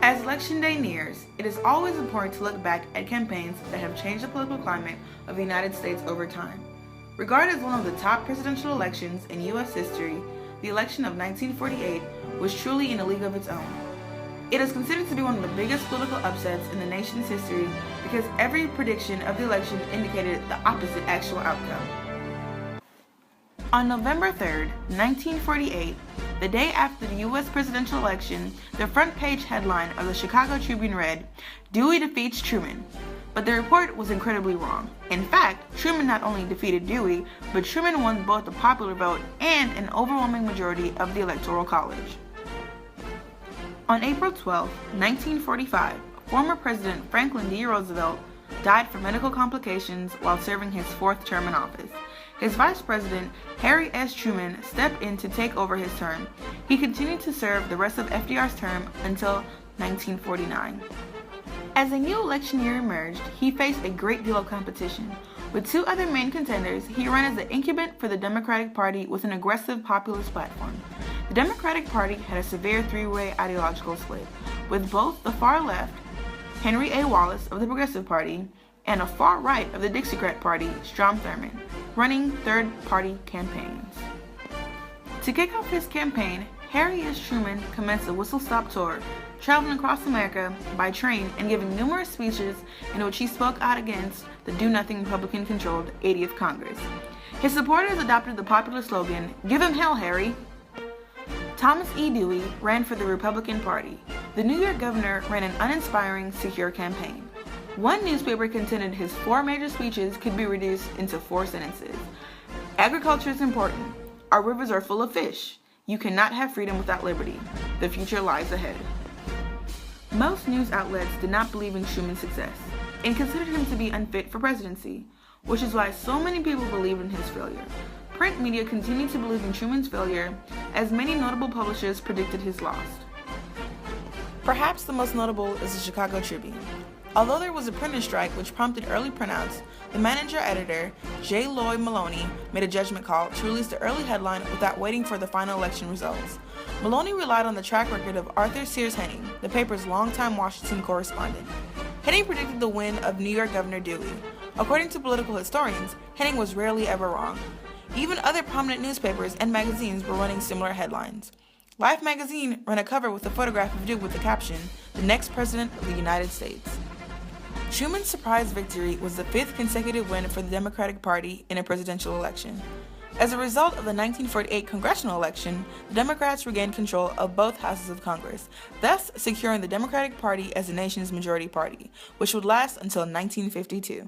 As Election Day nears, it is always important to look back at campaigns that have changed the political climate of the United States over time. Regarded as one of the top presidential elections in U.S. history, the election of 1948 was truly in a league of its own. It is considered to be one of the biggest political upsets in the nation's history because every prediction of the election indicated the opposite actual outcome. On November 3, 1948, the day after the U.S. presidential election, the front page headline of the Chicago Tribune read, "Dewey defeats Truman." But the report was incredibly wrong. In fact, Truman not only defeated Dewey, but Truman won both the popular vote and an overwhelming majority of the Electoral College. On April 12, 1945, former President Franklin D. Roosevelt died from medical complications while serving his fourth term in office. His vice president, Harry S. Truman, stepped in to take over his term. He continued to serve the rest of FDR's term until 1949. As a new election year emerged, he faced a great deal of competition. With two other main contenders, he ran as the incumbent for the Democratic Party with an aggressive populist platform. The Democratic Party had a severe three-way ideological split, with both the far left, Henry A. Wallace of the Progressive Party, and a far right of the Dixiecrat Party, Strom Thurmond, running third-party campaigns. To kick off his campaign, Harry S. Truman commenced a whistle-stop tour, traveling across America by train and giving numerous speeches in which he spoke out against the do-nothing Republican-controlled 80th Congress. His supporters adopted the popular slogan, "Give him hell, Harry." Thomas E. Dewey ran for the Republican Party. The New York governor ran an uninspiring, secure campaign. One newspaper contended his four major speeches could be reduced into four sentences. Agriculture is important. Our rivers are full of fish. You cannot have freedom without liberty. The future lies ahead. Most news outlets did not believe in Truman's success and considered him to be unfit for presidency, which is why so many people believed in his failure. Print media continued to believe in Truman's failure, as many notable publishers predicted his loss. Perhaps the most notable is the Chicago Tribune. Although there was a printer strike which prompted early printouts, the manager-editor, J. Lloyd Maloney, made a judgment call to release the early headline without waiting for the final election results. Maloney relied on the track record of Arthur Sears Henning, the paper's longtime Washington correspondent. Henning predicted the win of New York Governor Dewey. According to political historians, Henning was rarely ever wrong. Even other prominent newspapers and magazines were running similar headlines. Life magazine ran a cover with a photograph of Dewey with the caption, "The next president of the United States." Truman's surprise victory was the fifth consecutive win for the Democratic Party in a presidential election. As a result of the 1948 congressional election, the Democrats regained control of both houses of Congress, thus securing the Democratic Party as the nation's majority party, which would last until 1952.